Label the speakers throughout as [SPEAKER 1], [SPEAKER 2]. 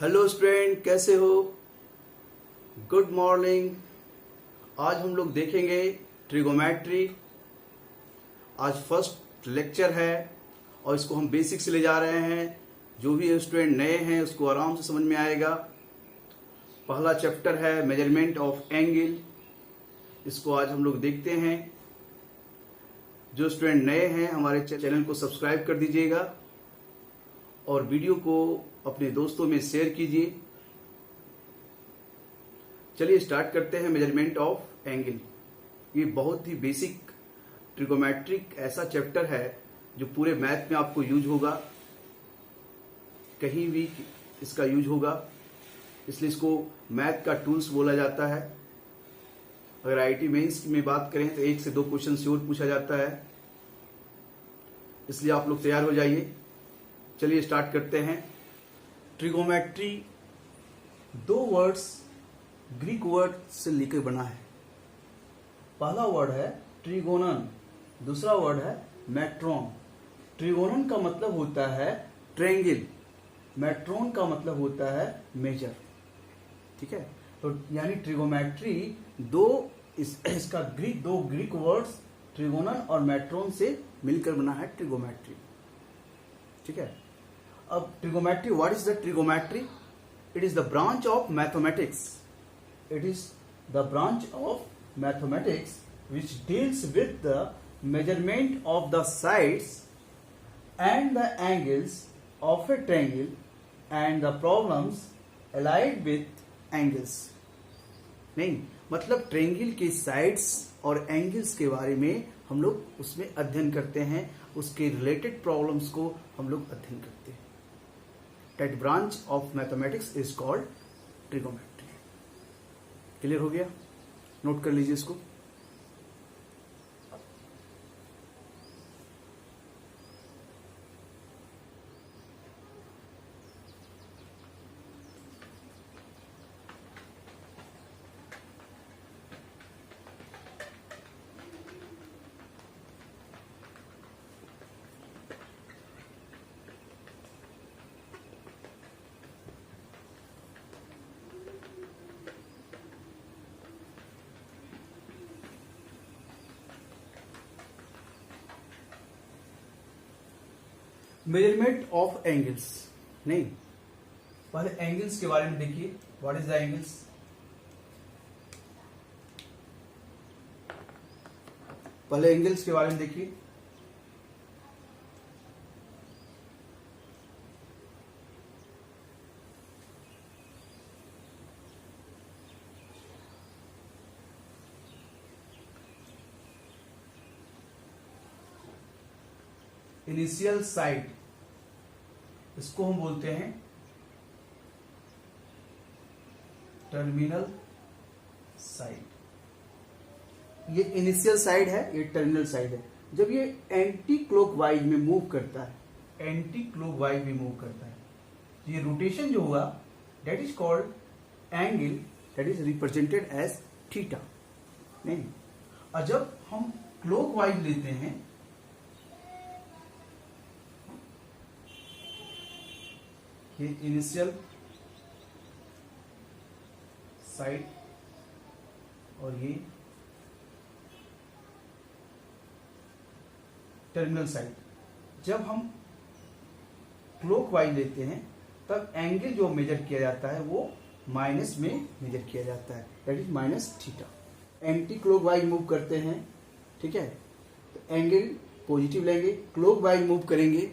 [SPEAKER 1] Hello student, कैसे हो? Good morning. आज हम लोग देखेंगे ट्रिगोमेट्री। आज फर्स्ट लेक्चर है और इसको हम बेसिक से ले जा रहे हैं। जो भी स्टूडेंट नए हैं उसको आराम से समझ में आएगा। पहला चैप्टर है मेजरमेंट ऑफ एंगल। इसको आज हम लोग देखते हैं। जो स्टूडेंट नए हैं हमारे चैनल को सब्सक्राइब कर दीजिएगा और वीडियो को अपने दोस्तों में शेयर कीजिए। चलिए स्टार्ट करते हैं मेजरमेंट ऑफ एंगल। ये बहुत ही बेसिक ट्रिगोमेट्रिक ऐसा चैप्टर है जो पूरे मैथ में आपको यूज होगा, कहीं भी इसका यूज होगा, इसलिए इसको मैथ का टूल्स बोला जाता है। अगर आईआईटी मेंस में बात करें तो 1 से 2 क्वेश्चन श्योर पूछा जाता है, इसलिए आप लोग तैयार हो जाइए। चलिए स्टार्ट करते हैं। ट्रिगोमेट्री 2 वर्ड्स ग्रीक वर्ड से लेकर बना है। पहला वर्ड है ट्रिगोनन, दूसरा वर्ड है मेट्रोन। ट्रिगोनन का मतलब होता है ट्रायंगल, मेट्रोन का मतलब होता है मेजर। ठीक है, तो यानी ट्रिगोमेट्री इसका दो ग्रीक वर्ड्स ट्रिगोनन और मेट्रोन से मिलकर बना है ट्रिगोमेट्री। ठीक है, अब trigonometry, what is the trigonometry? It is the branch of mathematics. It is the branch of mathematics which deals with the measurement of the sides and the angles of a triangle and the problems allied with angles। नहीं, मतलब triangle के sides और angles के बारे में हम लोग उसमें अध्ययन करते हैं, उसके रिलेटेड प्रॉब्लम्स को हम लोग अध्ययन करते हैं। That branch of mathematics is called trigonometry. Clear हो गया? नोट कर लीजिए इसको। Measurement of angles. नहीं, पहले एंगल्स के बारे में देखिए। What is the angles? पहले एंगल्स के बारे में देखिए। इनिशियल साइड, इसको हम बोलते हैं टर्मिनल साइड। ये इनिशियल साइड है, ये टर्मिनल साइड है। जब ये एंटी क्लॉकवाइज में मूव करता है, एंटी क्लॉकवाइज में मूव करता है, तो ये रोटेशन जो हुआ that is called angle, that is represented as theta. नहीं, और जब हम क्लॉकवाइज लेते हैं, ये इनिशियल साइड और ये टर्मिनल साइड, जब हम क्लॉकवाइज लेते हैं तब एंगल जो मेजर किया जाता है वो माइनस में मेजर किया जाता है, that is minus theta. Anti clockwise move करते हैं, ठीक है, तो एंगल पॉजिटिव लेंगे। क्लॉकवाइज मूव करेंगे,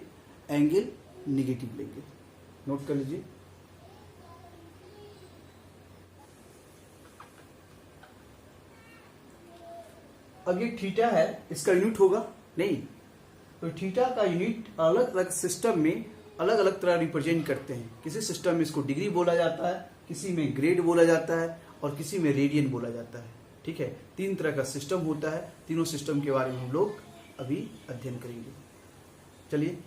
[SPEAKER 1] एंगल निगेटिव लेंगे। नोट कर लीजिए। अब ये थीटा है, इसका यूनिट होगा नहीं, तो थीटा का यूनिट अलग अलग सिस्टम में अलग अलग तरह रिप्रेजेंट करते हैं। किसी सिस्टम में इसको डिग्री बोला जाता है, किसी में ग्रेड बोला जाता है और किसी में रेडियन बोला जाता है। ठीक है, 3 तरह का सिस्टम होता है। तीनों सिस्टम के बारे में हम लोग अभी अध्ययन करेंगे। चलिए,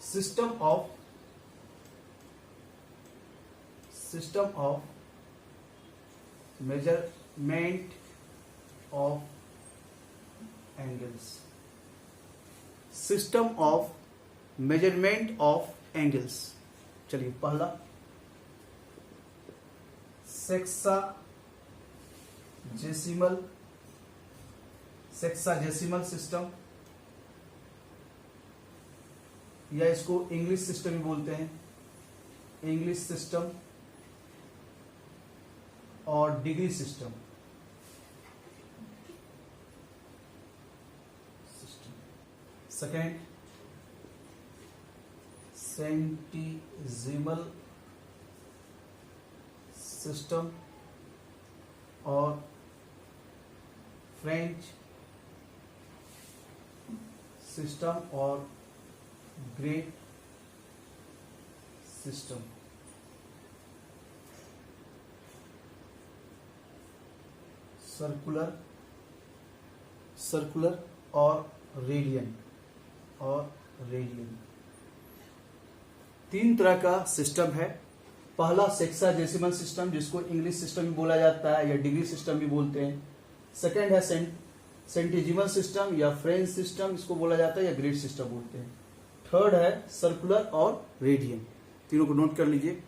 [SPEAKER 1] system of measurement of angles। Angles, system of measurement of angles. चलिए पहला सेक्साजेसिमल सिस्टम, या इसको इंग्लिश सिस्टम भी बोलते हैं, इंग्लिश सिस्टम और डिग्री सिस्टम। सेकेंड सेंटिजिमल सिस्टम और फ्रेंच सिस्टम और ग्रेट सिस्टम। सर्कुलर और रेडियन तीन तरह का सिस्टम है। पहला सेक्साजेसिमल सिस्टम, जिसको इंग्लिश सिस्टम भी बोला जाता है या डिग्री सिस्टम भी बोलते हैं। सेकेंड है सेंटिजिमल सिस्टम या फ्रेंच सिस्टम, इसको बोला जाता है या ग्रिड सिस्टम बोलते हैं। थर्ड है सर्कुलर और रेडियन। तीनों को नोट कर लीजिए।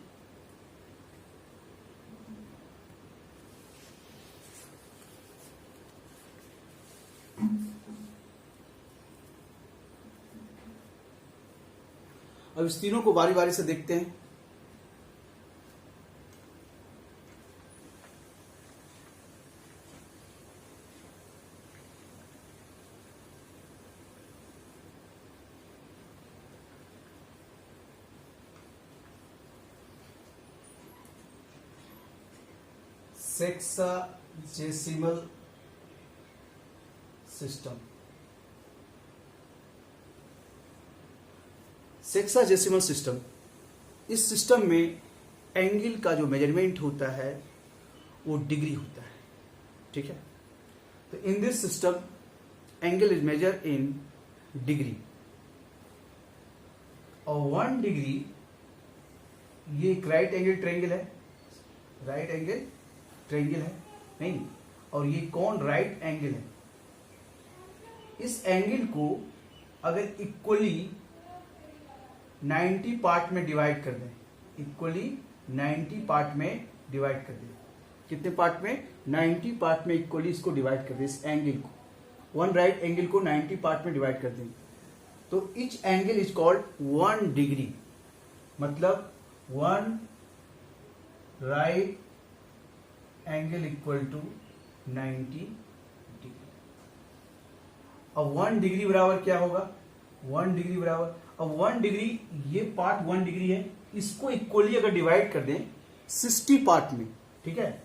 [SPEAKER 1] अब इस तीनों को बारी बारी से देखते हैं। Sexagesimal system. सेक्साजेसिमल सिस्टम, इस सिस्टम में एंगल का जो मेजरमेंट होता है वो डिग्री होता है, ठीक है। तो in this system angle is measure in degree, और 1 डिग्री ये एक राइट एंगल ट्रायंगल है, राइट एंगल ट्रायंगल है नहीं, और ये कौन राइट एंगल है। इस एंगल को अगर इक्वली 90 पार्ट में डिवाइड कर दें, इक्वली 90 पार्ट में डिवाइड कर दें, कितने पार्ट में, 90 पार्ट में इक्वली इसको डिवाइड कर दें, इस एंगल को, 1 राइट एंगल को 90 पार्ट में डिवाइड कर दें, तो each angle is called 1 degree. मतलब 1 right angle equal to 90 degree. अब 1 डिग्री बराबर क्या होगा, 1 डिग्री बराबर, अब 1 डिग्री, ये पार्ट 1 डिग्री है, इसको इक्वली अगर डिवाइड कर दें 60 पार्ट में, ठीक है,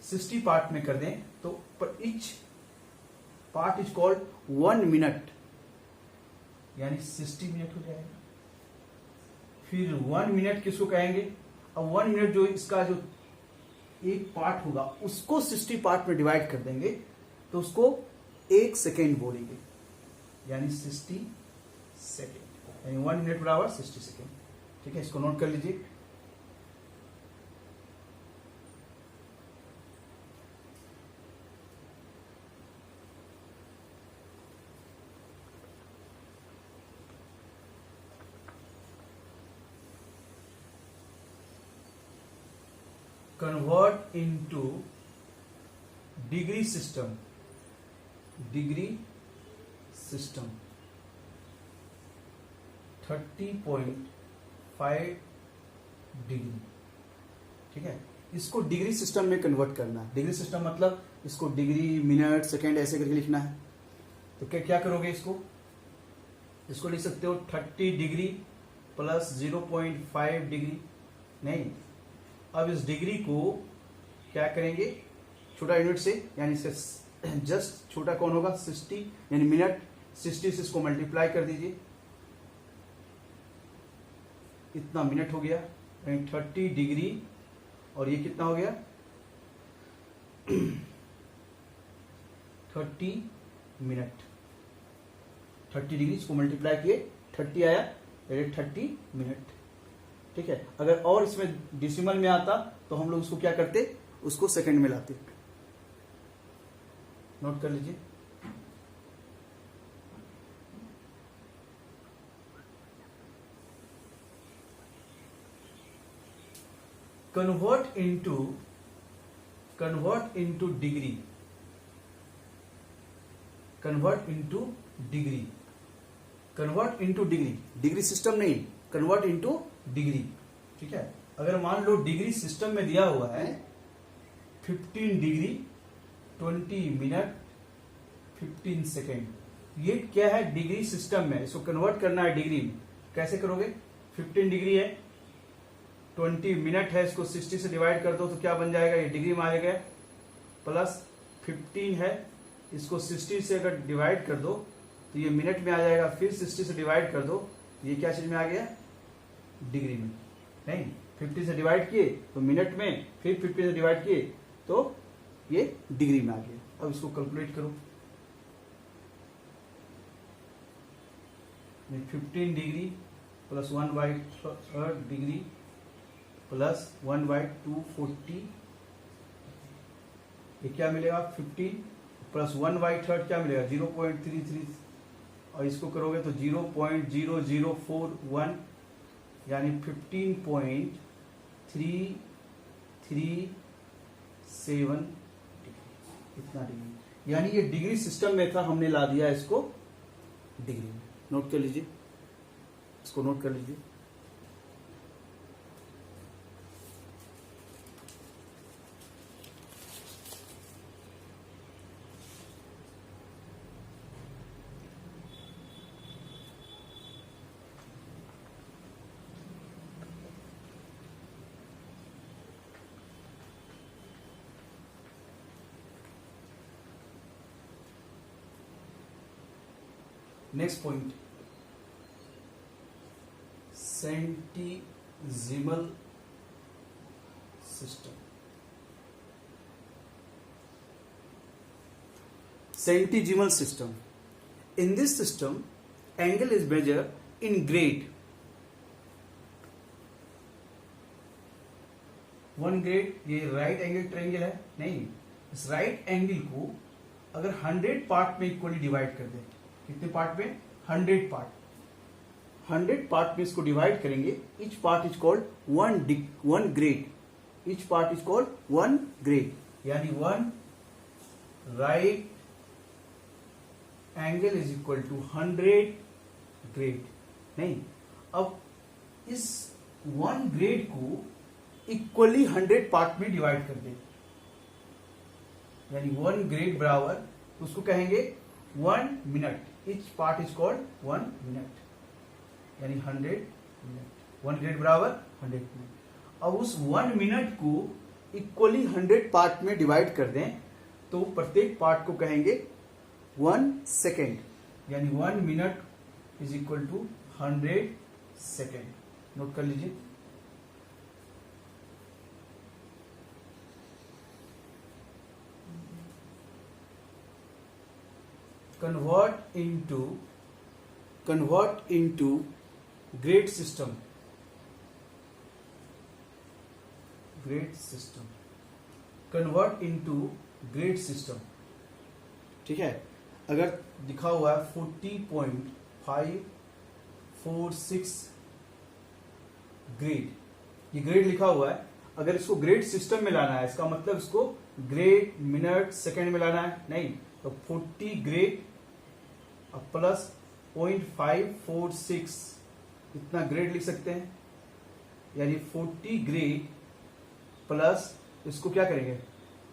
[SPEAKER 1] 60 पार्ट में कर दें, तो पर each part is called 1 minute, यानी 60 मिनट हो जाएगा। फिर 1 मिनट किसको कहेंगे, अब 1 मिनट जो इसका जो एक पार्ट होगा उसको 60 पार्ट में डिवाइड कर देंगे तो उसको 1 सेकेंड बोलेंगे, यानी 60 सेकेंड, यानी 1 मिनट बराबर 60 सेकेंड, ठीक है। इसको नोट कर लीजिए। Convert into degree system, degree system 30.5 degree, ठीक है। इसको डिग्री सिस्टम में कन्वर्ट करना है। डिग्री सिस्टम मतलब इसको डिग्री, मिनट, सेकेंड ऐसे करके लिखना है। तो क्या करोगे, इसको लिख सकते हो 30 डिग्री प्लस 0.5 डिग्री, नहीं, अब इस डिग्री को क्या करेंगे, छोटा यूनिट से, यानी जस्ट छोटा कौन होगा, 60, यानी मिनट, 60 से इसको मल्टीप्लाई कर दीजिए, इतना मिनट हो गया, यानी 30 डिग्री, और ये कितना हो गया 30 मिनट। 30 डिग्री इसको मल्टीप्लाई किए, 30 आया, 30 मिनट, ठीक है। अगर और इसमें डिसिमल में आता तो हम लोग उसको क्या करते, उसको सेकंड में लाते। नोट कर लीजिए। Convert into degree, convert into degree, degree system नहीं, कन्वर्ट इनटू डिग्री। ठीक है, अगर मान लो डिग्री सिस्टम में दिया हुआ है 15 डिग्री 20 मिनट 15 सेकेंड, ये क्या है डिग्री सिस्टम में, इसको कन्वर्ट करना है डिग्री में। कैसे करोगे? 15 डिग्री है, 20 मिनट है, इसको 60 से डिवाइड कर दो तो क्या बन जाएगा, ये डिग्री में आ गया, प्लस 15 है, इसको 60 से अगर डिवाइड कर दो तो ये मिनट में आ जाएगा, फिर 60 से डिवाइड कर दो, ये क्या चीज में आ गया, डिग्री में। नहीं, 50 से डिवाइड किए तो मिनट में, फिर 50 से डिवाइड किए तो ये डिग्री में आ गया। अब इसको कैलकुलेट करो, 15 डिग्री प्लस 1/3 डिग्री प्लस 1/240, ये क्या मिलेगा, 15 प्लस 1/3 क्या मिलेगा, 0.33, और इसको करोगे तो 0.0041, यानी 15.337 इतना डिग्री, यानी ये डिग्री सिस्टम में था, हमने ला दिया इसको डिग्री में। नोट कर लीजिए, इसको नोट कर लीजिए। Next point, centesimal system. Centesimal system, in this system angle is measured in grade. 1 grade, ये राइट एंगल ट्रायंगल है, नहीं, इस राइट एंगल को अगर 100 पार्ट में इक्वली डिवाइड कर दें, कितने पार्ट में, 100 पार्ट, 100 पार्ट में इसको डिवाइड करेंगे, each part is called 1 grade, each part is called 1 grade, यानी 1 right angle is equal to 100 grade. नहीं, अब इस 1 ग्रेड को इक्वली 100 पार्ट में डिवाइड कर दें, यानी 1 ग्रेड बराबर, उसको कहेंगे 1 minute, each part is called 1 minute, यानी 100 मिनट, 1 ग्रेड बराबर 100 मिनट। अब उस 1 मिनट को इक्वली 100 पार्ट में डिवाइड कर दें तो प्रत्येक पार्ट को कहेंगे 1 सेकेंड, यानी 1 minute is equal to 100 second. Note कर लीजिए, convert into grade system, convert into grade system। ठीक है, अगर लिखा हुआ है 40.546 ग्रेड, ये ग्रेड लिखा हुआ है, अगर इसको ग्रेड सिस्टम में लाना है, इसका मतलब इसको ग्रेड मिनट सेकेंड में लाना है, नहीं, तो 40 ग्रेड प्लस 0.546 इतना ग्रेड लिख सकते हैं, यानी 40 ग्रेड प्लस, इसको क्या करेंगे,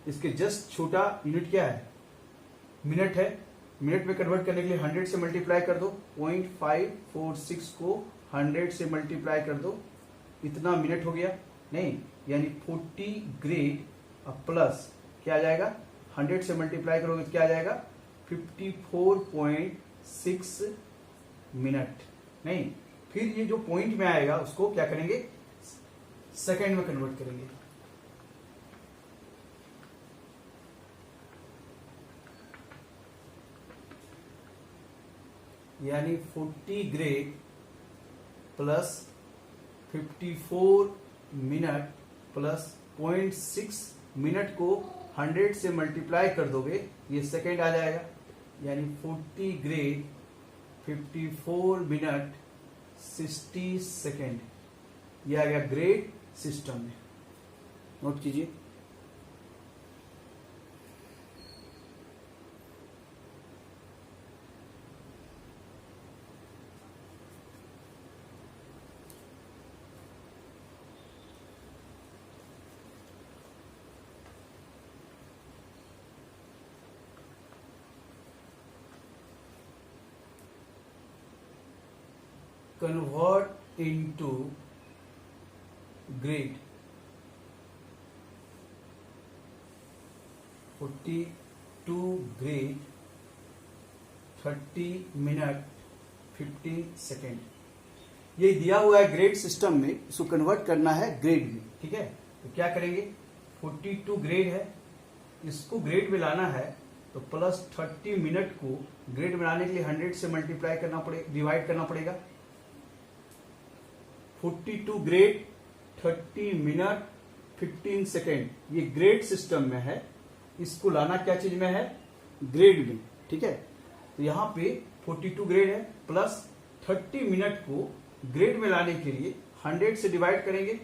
[SPEAKER 1] इसके जस्ट छोटा यूनिट क्या है, मिनट है, मिनट में कन्वर्ट करने के लिए 100 से मल्टीप्लाई कर दो, 0.546 को 100 से मल्टीप्लाई कर दो, इतना मिनट हो गया, नहीं, यानी 40 ग्रेड प्लस क्या आ जाएगा, 100 से मल्टीप्लाई करोगे तो क्या आ जाएगा, 54.6 मिनट। नहीं, फिर ये जो पॉइंट में आएगा उसको क्या करेंगे, सेकेंड में कन्वर्ट करेंगे, यानी 40 grade plus 54 minute plus 0.6 minute को 100 से मल्टीप्लाई कर दोगे, ये सेकेंड आ जाएगा, यानी 40 ग्रेड 54 मिनट 60 सेकेंड, ये आ गया ग्रेड सिस्टम में। नोट कीजिए। Convert into grade 42 grade 30 minute 15 second. ये दिया हुआ है ग्रेड सिस्टम में, इसको कन्वर्ट करना है ग्रेड में। ठीक है, तो क्या करेंगे, 42 ग्रेड है, इसको ग्रेड में लाना है तो प्लस 30 मिनट को ग्रेड में लाने के लिए 100 से मल्टीप्लाई करना पड़ेगा, डिवाइड करना पड़ेगा। 42 ग्रेड 30 मिनट 15 सेकेंड, ये ग्रेड सिस्टम में है, इसको लाना क्या चीज में है, ग्रेड में। ठीक है, तो यहां पे 42 ग्रेड है प्लस 30 मिनट को ग्रेड में लाने के लिए 100 से डिवाइड करेंगे,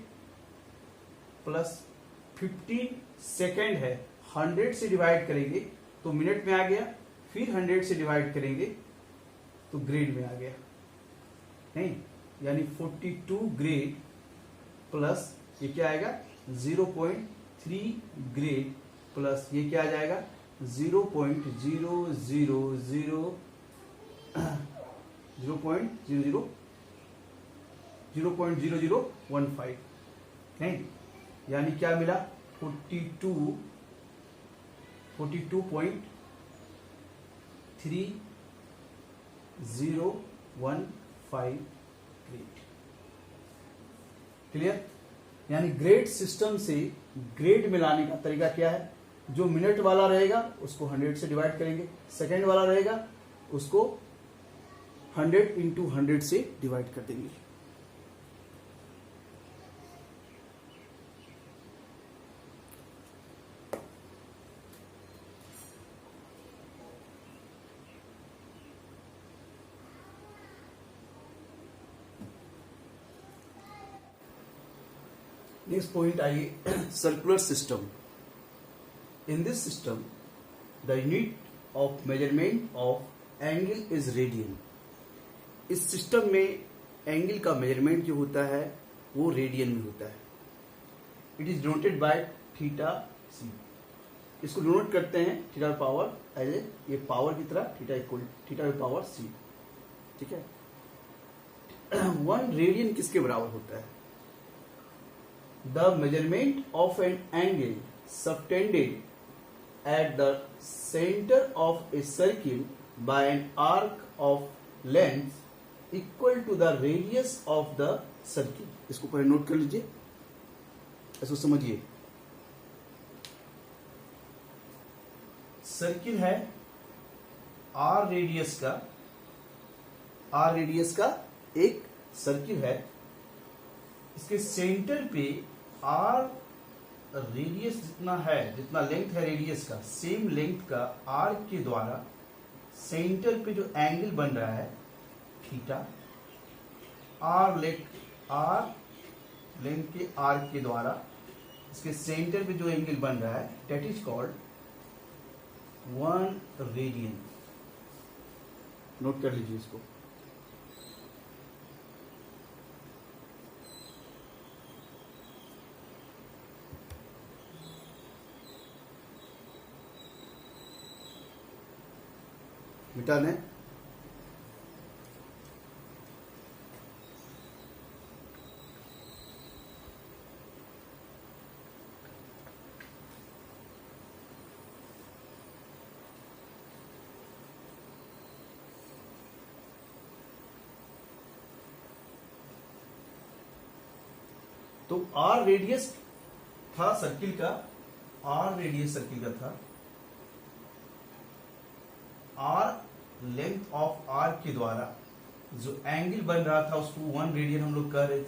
[SPEAKER 1] प्लस 15 सेकेंड है, 100 से डिवाइड करेंगे तो मिनट में आ गया, फिर 100 से डिवाइड करेंगे तो ग्रेड में आ गया। नहीं, यानी 42 ग्रेड प्लस ये क्या आएगा 0.3 ग्रेड प्लस ये क्या आ जाएगा 0.0015। नहीं, यानी क्या मिला 42.3015 ग्रेड। क्लियर? यानी ग्रेड सिस्टम से ग्रेड में लाने का तरीका क्या है, जो मिनट वाला रहेगा उसको 100 से डिवाइड करेंगे, सेकेंड वाला रहेगा उसको 100 इंटू 100 से डिवाइड कर देंगे। नेक्स्ट पॉइंट आइए, circular system. In this system the unit of measurement of angle is radian. इस सिस्टम में एंगल का मेजरमेंट जो होता है वो रेडियन में होता है। It is denoted by theta c. इसको डिनोट करते हैं थीटा पावर एज ए, ये पावर की तरह थीटा इक्वल थीटा पावर सी। ठीक है, 1 रेडियन किसके बराबर होता है, the measurement of an angle subtended at the center of a circle by an arc of length equal to the radius of the circle। इसको पहले नोट कर लीजिए, इसको समझिए। सर्किल है r रेडियस का एक सर्किल है, इसके सेंटर पे आर रेडियस जितना है, जितना लेंथ है रेडियस का, सेम लेंथ का आर के द्वारा सेंटर पे जो एंगल बन रहा है थीटा, आर लेंथ के आर के द्वारा इसके सेंटर पे जो एंगल बन रहा है that is called 1 radian. Note कर लीजिए इसको। मिटा दें। तो आर रेडियस था सर्किल का, आर रेडियस सर्किल का था, आर लेंथ ऑफ आर के द्वारा जो एंगल बन रहा था उसको 1 रेडियन हम लोग कह रहे थे।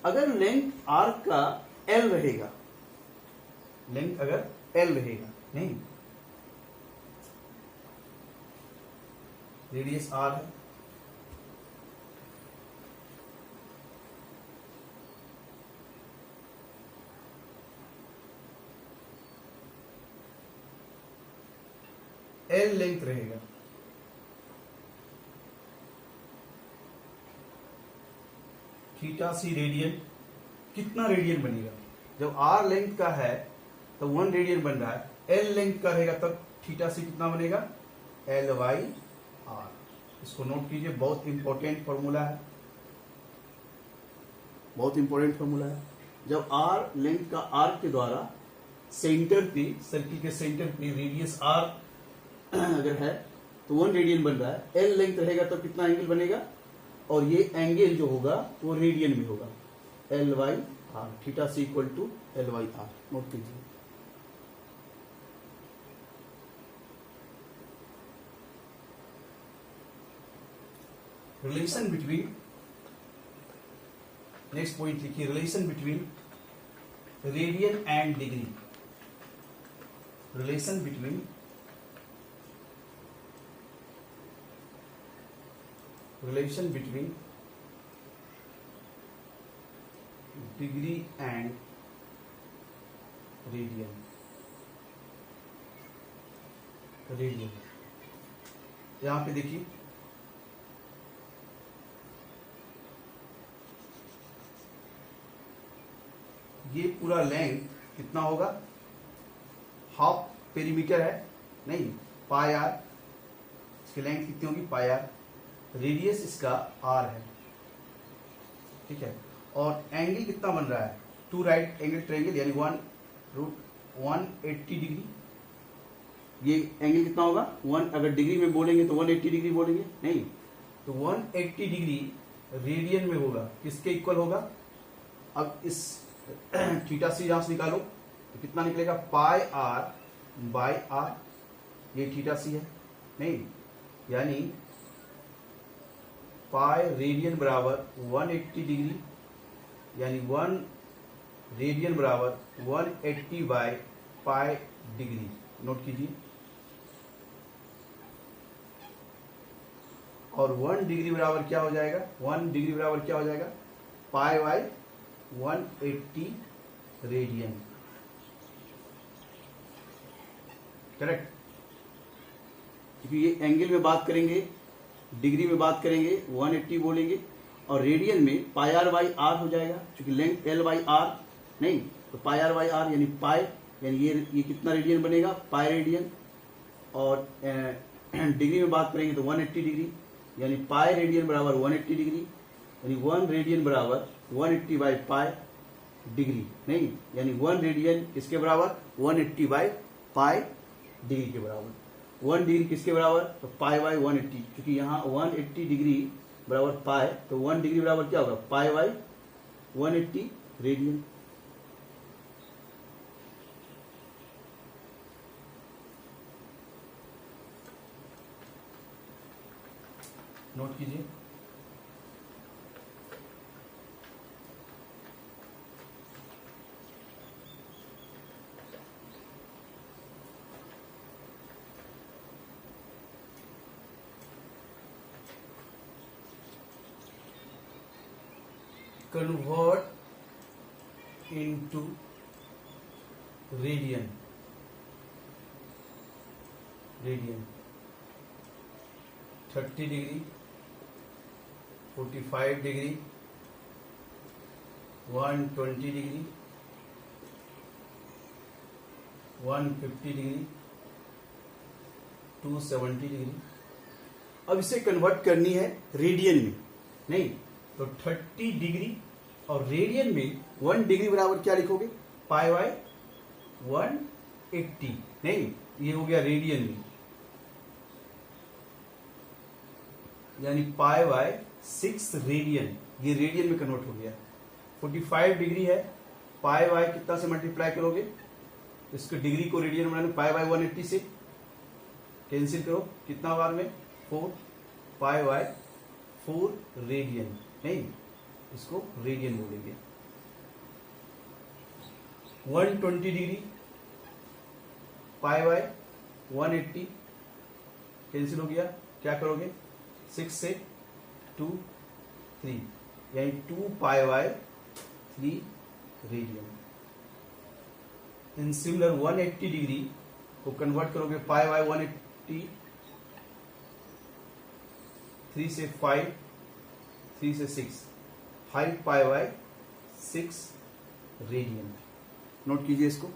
[SPEAKER 1] अगर लेंथ आर का एल रहेगा, लेंथ अगर एल रहेगा, नहीं रेडियस आर है, एल लेंथ रहेगा, थीटा सी रेडियन, कितना रेडियन बनेगा? जब आर लेंथ का है तो 1 रेडियन बन रहा है, एल लेंथ का रहेगा तब थीटा सी कितना बनेगा? L by R. इसको नोट कीजिए, बहुत इंपॉर्टेंट फॉर्मूला है, बहुत इंपॉर्टेंट फॉर्मूला है। जब आर लेंथ का आर्क के द्वारा सेंटर पे, सर्किल के सेंटर पे रेडियस आर अगर है तो 1 रेडियन बन रहा है, एल लेंथ रहेगा तो कितना एंगल बनेगा? और ये एंगल जो होगा वो रेडियन में होगा, L by R, theta C equal to L by R. Note कीजिए। रिलेशन बिटवीन, नेक्स्ट पॉइंट लिखिए, relation between radian and degree. Relation between degree and radian. यहां पे देखिए, ये पूरा लेंथ कितना होगा? हाफ पेरीमीटर है, नहीं, पाई आर। इसकी लेंथ कितनी होगी? पाई आर। रेडियस इसका आर है, ठीक है। और एंगल कितना बन रहा है? 2 राइट एंगल ट्रायंगल, यानी 180 डिग्री। ये एंगल कितना होगा? 1, अगर डिग्री में बोलेंगे तो 180 डिग्री बोलेंगे, नहीं, तो 180 डिग्री रेडियन में होगा, किसके इक्वल होगा? अब इस थीटा सी यहां से निकालो तो कितना निकलेगा? पाई आर बाई आर। ये थीटा सी है, नहीं, यानी पाई रेडियन बराबर 180 डिग्री, यानी 1 रेडियन बराबर 180 बाई पाई डिग्री। नोट कीजिए। और 1 डिग्री बराबर क्या हो जाएगा? 1 डिग्री बराबर क्या हो जाएगा? Pi by 180 radian, correct. क्योंकि ये एंगल में बात करेंगे, डिग्री में बात करेंगे 180 बोलेंगे, और रेडियन में पाई आर बाई आर हो जाएगा, क्योंकि लेंथ एल बाई आर, नहीं, तो पाई आर बाई आर यानी पाई, यानी ये कितना रेडियन बनेगा? Pi radian. और डिग्री में बात करेंगे तो 180 डिग्री, यानी पाई रेडियन बराबर 180 डिग्री, यानी 1 रेडियन बराबर 180 बाई पाई डिग्री, नहीं, यानी 1 रेडियन किसके बराबर? 180 बाई पाई डिग्री के बराबर। 1 डिग्री किसके बराबर? तो पाई बाई 180, क्योंकि यहाँ 180 डिग्री बराबर पाई, तो 1 डिग्री बराबर क्या होगा? Pi by 180 radian. नोट कीजिए। Convert into radian, 30 degree, 45 degree, 120 degree, 150 degree, 270 degree. अब इसे कन्वर्ट करनी है रेडियन में, नहीं, तो 30 डिग्री और रेडियन में 1 डिग्री बराबर क्या लिखोगे? पाई बाई 180, नहीं, ये हो गया रेडियन में, यानी पाई बाई 6 रेडियन, ये रेडियन में कन्वर्ट हो गया। 45 डिग्री है, पाई बाई कितना से मल्टीप्लाई करोगे? इसको डिग्री को रेडियन बनाने, पाई बाई 180 से कैंसिल करो, कितना बार में? 4, पाई बाई 4 रेडियन, नहीं, इसको रेडियन बोलेंगे। 120 डिग्री, पाई बाई 180 कैंसिल हो गया, क्या करोगे? 6 से 2, 3, यानी 2 pi by 3 radian. In similar 180 degree को कन्वर्ट करोगे पाई बाई 180 3 से 5, 3 से 6, 5 पाई बाय 6 रेडियन। नोट कीजिए इसको।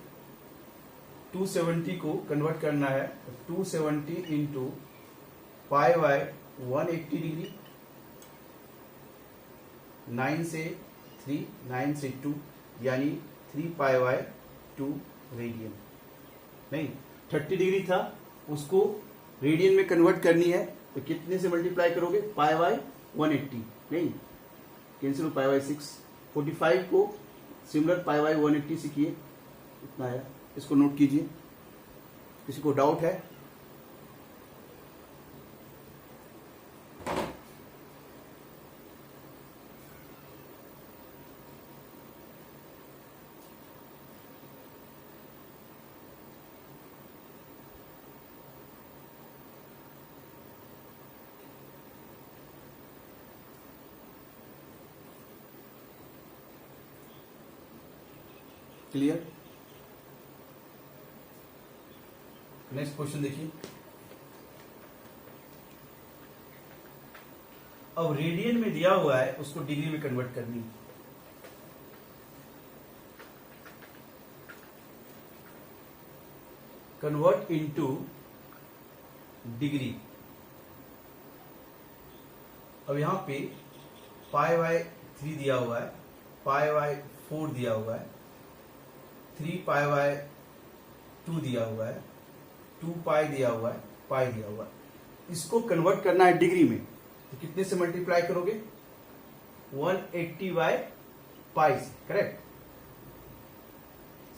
[SPEAKER 1] 270 को कन्वर्ट करना है, 270 इंटू पाई बाय 180 डिग्री, 9 से 3, 9 से 2, यानी 3 पाई बाय 2 रेडियन। नहीं, 30 डिग्री था, उसको रेडियन में कन्वर्ट करनी है, तो कितने से मल्टीप्लाई करोगे? Pi by 180। नहीं, कैंसिल पाई बाय 6। 45 को सिमिलर पाई बाय 180 से किए, इतना आया। इसको नोट कीजिए। किसी को डाउट है? क्लियर? नेक्स्ट क्वेश्चन देखिए। अब रेडियन में दिया हुआ है, उसको डिग्री में कन्वर्ट करनी है। Convert into degree. अब यहां पे पाई बाय 3 दिया हुआ है, पाई बाय 4 दिया हुआ है, 3 पाई बाय 2 दिया हुआ है, 2 पाई दिया हुआ है, पाई दिया हुआ है। इसको कन्वर्ट करना है डिग्री में, तो कितने से मल्टीप्लाई करोगे? 180 बाय पाई से, करेक्ट?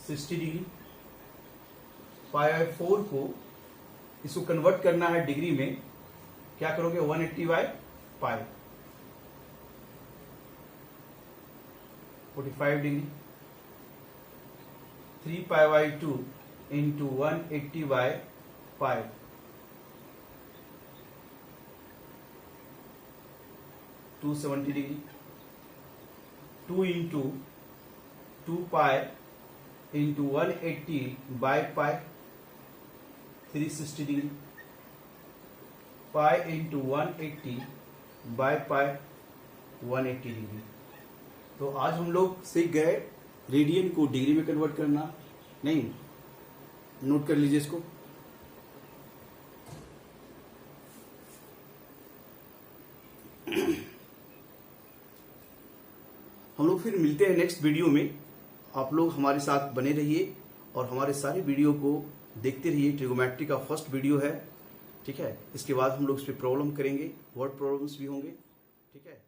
[SPEAKER 1] 60 डिग्री। पाई बाय 4 को इसको कन्वर्ट करना है डिग्री में, क्या करोगे? 180 by pi, 45 degree. 3 pi by 2 into 180 by pi, 270 degree. 2 into 2 pi into 180 by pi, 360 degree. Pi into 180 by pi, 180 degree. तो आज हम लोग सीख गए रेडियन को डिग्री में कन्वर्ट करना। नहीं, नोट कर लीजिए इसको। हम लोग फिर मिलते हैं नेक्स्ट वीडियो में। आप लोग हमारे साथ बने रहिए और हमारे सारे वीडियो को देखते रहिए। ट्रिगोमेट्री का फर्स्ट वीडियो है, ठीक है? इसके बाद हम लोग इस पर प्रॉब्लम करेंगे, वर्ड प्रॉब्लम्स भी होंगे, ठीक है?